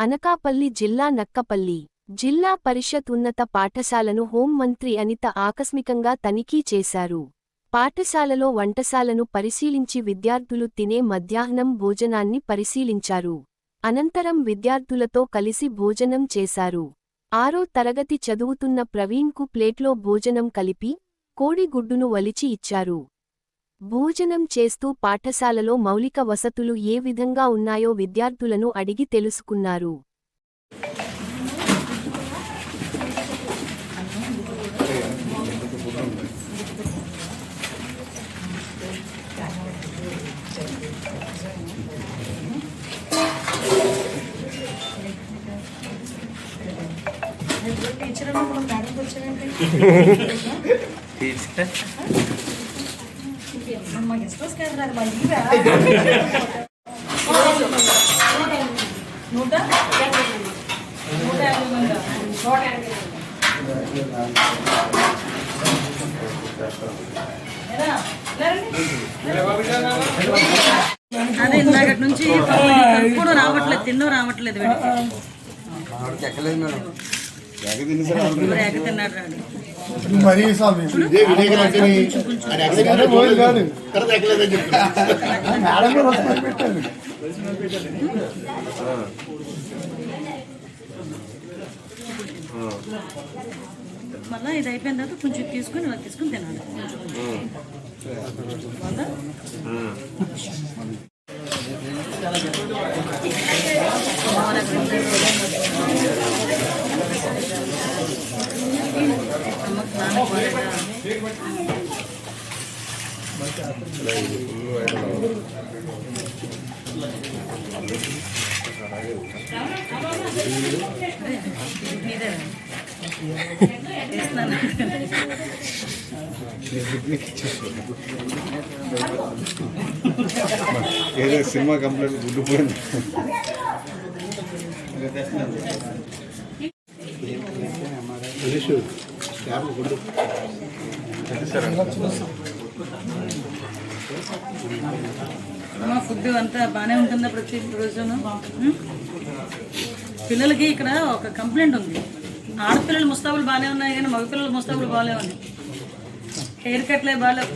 అనకాపల్లి జిల్లా నక్కపల్లి జిల్లా పరిషత్ ఉన్నత పాఠశాలను హోంమంత్రి అనిత ఆకస్మికంగా తనిఖీ చేశారు. పాఠశాలలో వంటశాలను పరిశీలించి విద్యార్థులు తినే మధ్యాహ్నం భోజనాన్ని పరిశీలించారు. అనంతరం విద్యార్థులతో కలిసి భోజనం చేశారు. 6వ తరగతి చదువుతున్న ప్రవీణ్కు ప్లేట్లో భోజనం కలిపి కోడిగుడ్డును వలిచి ఇచ్చారు. భోజనం చేస్తూ పాఠశాలలో మౌలిక వసతులు ఏ విధంగా ఉన్నాయో విద్యార్థులను అడిగి తెలుసుకున్నారు. అదే ఇందాకటి నుంచి కూడా రావట్లేదు, తిన్నో రావట్లేదు. తిన్నాడు మళ్ళీ ఇది అయిపోయిన తర్వాత కొంచెం తీసుకుని ఇలా తీసుకుని తినాలి. ఏదో సినిమా కంప్లీట్ గుడ్డిపోయింది. ఫుడ్ అంతా బాగానే ఉంటుందా ప్రతి రోజును? పిల్లలకి ఇక్కడ ఒక కంప్లైంట్ ఉంది, ఆడపిల్లలు ముస్తాబులు బాగానే ఉన్నాయి కానీ మగపిల్లల ముస్తాబులు బాగాలే ఉన్నాయి. హెయిర్ కట్లే బాగాలేవు.